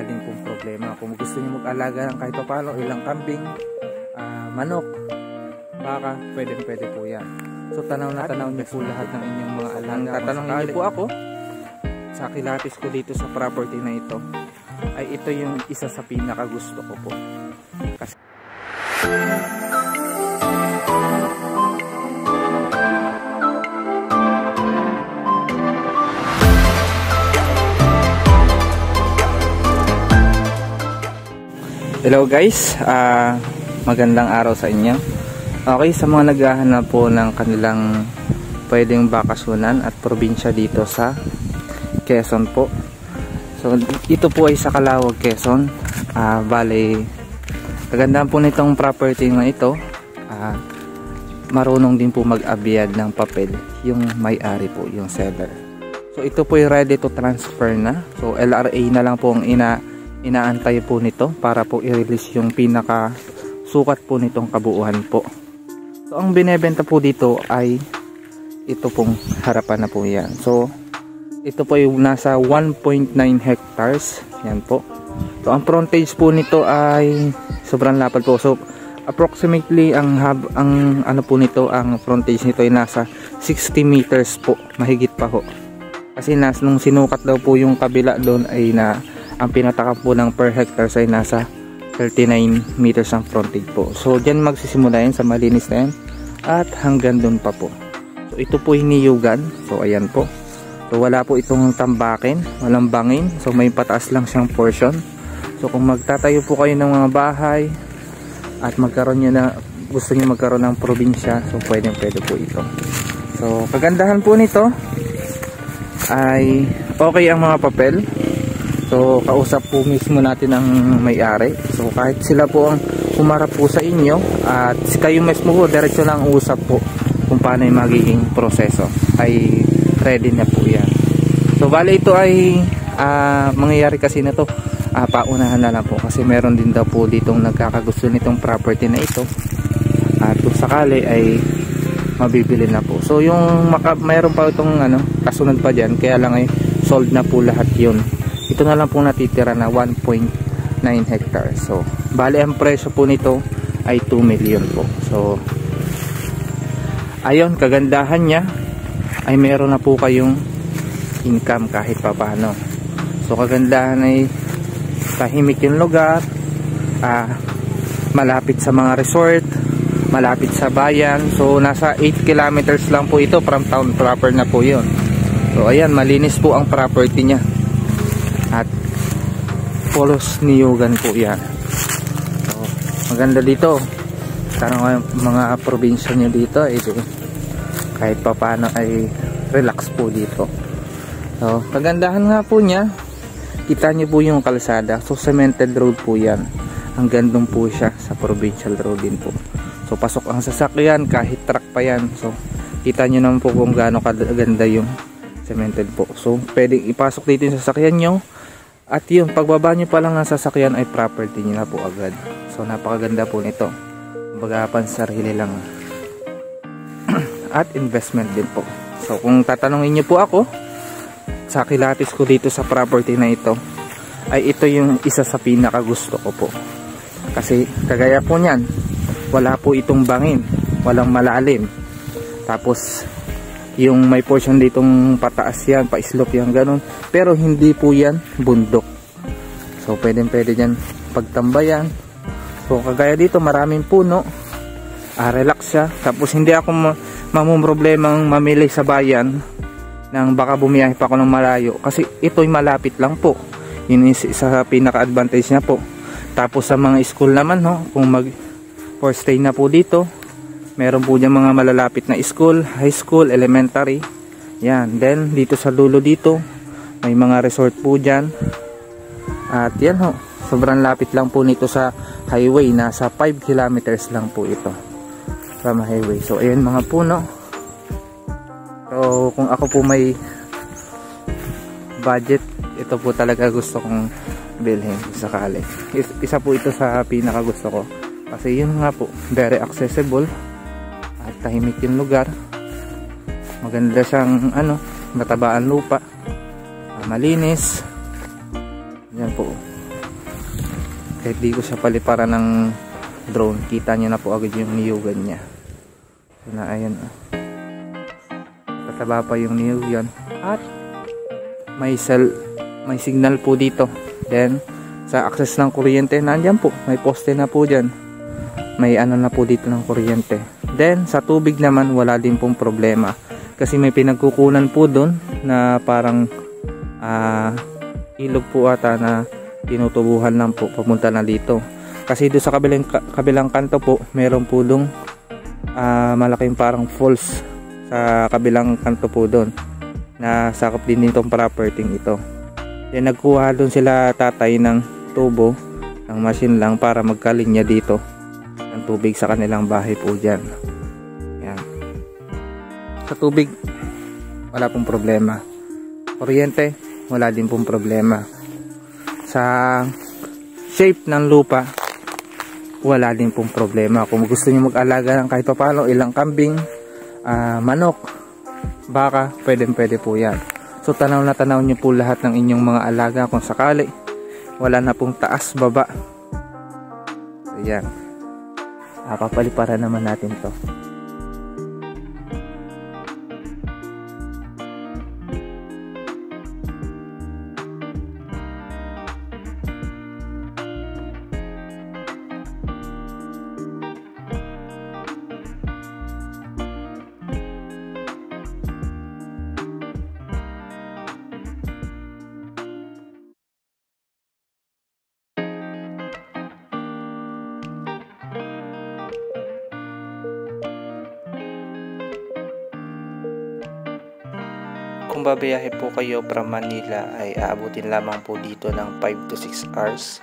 wala din pong problema. Kung gusto niyo mag-alaga ng kahit paano, ilang kambing, manok, baka, pwede po yan. So tanaw na tanaw niyo po lahat ng inyong mga alaga. Tatanungin niyo po ako sa kilatis ko dito sa property na ito, ay ito yung isa sa pinakagusto ko po. Kasi hello guys, magandang araw sa inyo. Okay, sa mga naghahanap po ng kanilang pwedeng bakasyonan at probinsya dito sa Quezon po. So ito po ay sa Calauag, Quezon. Bale, kagandahan po nitong property na ito, marunong din po mag-abiyad ng papel yung may-ari po, yung seller. So ito po ay ready to transfer na. So LRA na lang po ang inaantay po nito para po i-release yung pinaka sukat po nitong kabuuan po. So ang binebenta po dito ay ito pong harapan na po yan. So ito po yung nasa 1.9 hectares. Yan po. So ang frontage po nito ay sobrang lapad po. So approximately ang ano po nito, ang frontage nito ay nasa 60 meters po. Mahigit pa ho. Kasi nung sinukat daw po yung kabila doon ay ang pinataka po ng per hectare ay nasa 39 meters ang frontage po. So dyan magsisimula yan sa malinis na yan at hanggang doon pa po. So ito po hiniyugan. So ayan po. So wala po itong tambakin, walang bangin. So may pataas lang siyang portion. So kung magtatayo po kayo ng mga bahay at gusto niyo magkaroon ng probinsya, so pwede po ito. So kagandahan po nito ay okay ang mga papel. So kausap po mismo natin ang may-ari. So kahit sila po ang humarap po sa inyo at kayo mismo po diretso lang usap po kung paano yung magiging proseso, ay ready na po yan. So bale ito ay mangyayari kasi na to, paunahan na lang po kasi meron din daw po ditong nagkakagusto nitong property na ito at kung sakali ay mabibili na po. So yung mayroon pa itong kasunod pa dyan, kaya lang ay sold na po lahat yun. Ito na lang po natitira na 1.9 hectares. So bali ang presyo po nito ay 2 million po. So ayun, kagandahan niya ay meron na po kayong income kahit papaano. So kagandahan ay tahimik yung lugar, malapit sa mga resort, malapit sa bayan. So nasa 8 kilometers lang po ito from town proper na po yun. So ayan, malinis po ang property niya at polos niyugan po yan. So maganda dito. Tanong mga probinsya nyo dito, kahit pa paano ay relax po dito. So kagandahan nga po niya, kita nyo po yung kalsada. So cemented road po yan, hanggang doon po siya sa provincial road din po. So pasok ang sasakyan kahit truck pa yan. So kita nyo naman po kung gaano kaganda yung cemented po. So pwedeng ipasok dito yung sasakyan nyo at yung pagbaba nyo pa lang ng sasakyan ay property nyo na po agad. So napakaganda po nito. Kumbaga pansarili lang at investment din po. So kung tatanungin nyo po ako sa kilatis ko dito sa property na ito, ay ito yung isa sa pinakagusto ko po. Kasi kagaya po nyan, wala po itong bangin, walang malalim. Tapos yung may portion ditong pataas yan, pa-slope yan, ganun. Pero hindi po yan bundok. So pwede dyan pagtambayan. So kagaya dito maraming puno, relax siya. Tapos hindi ako mamumroblemang mamili sa bayan nang baka bumiyahe pa ako ng malayo. Kasi ito'y malapit lang po. Yun isa sa pinaka-advantage niya po. Tapos sa mga school naman, kung for stay na po dito, meron po dyan mga malalapit na school, high school, elementary. Yan. Then dito sa dulo dito, may mga resort po dyan. At yan sobrang lapit lang po nito sa highway. Nasa 5 kilometers lang po ito from highway. So ayan mga puno. So kung ako po may budget, ito po talaga gusto kong bilhin sakali. Isa po ito sa pinaka gusto ko. Kasi yun nga po, very accessible at tahimik yung lugar. Maganda siyang matabaan lupa, malinis. Yan po. Kahit di ko siya paliparan ng drone, kita nyo na po agad yung niyugan niya. So na ayun, tataba pa yung niyug yan. At may signal po dito. Then sa access ng kuryente, nandyan po, may poste na po dyan, may ano na po dito ng kuryente. Then sa tubig naman, wala din pong problema kasi may pinagkukunan po doon na parang ilog po ata na tinutubuhan lang po papunta na dito. Kasi doon sa kabilang kanto po, meron po doon malaking parang falls sa kabilang kanto po doon na sakop din nitong property ito. Then nagkuha doon sila tatay ng tubo ng machine lang para magkalinya dito ng tubig sa kanilang bahay po dyan. Yan. Sa tubig wala pong problema, kuryente wala din pong problema, sa shape ng lupa wala din pong problema. Kung gusto niyo mag-alaga ng kahit paano, ilang kambing, manok, baka, pwede po yan. So tanaw na tanaw niyo po lahat ng inyong mga alaga kung sakali wala na pong taas baba. So yan, papaliparan naman natin to. Kung babiyahe po kayo from Manila ay aabutin lamang po dito ng 5 to 6 hours.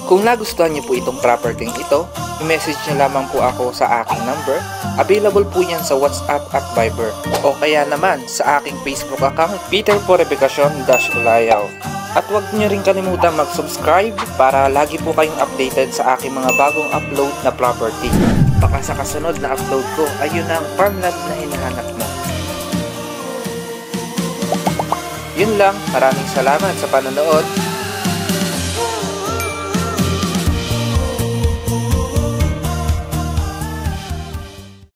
Kung nagustuhan niyo po itong property ito, i-message niyo lamang po ako sa aking number. Available po yan sa WhatsApp at Viber. O kaya naman sa aking Facebook account, Peter Porrebecacion-Ulayaw. At huwag niyo rin kalimutan mag-subscribe para lagi po kayong updated sa aking mga bagong upload na property. Baka sa kasunod na upload ko, ayun ang farmland na hinahanap mo. Yun lang, maraming salamat sa panonood.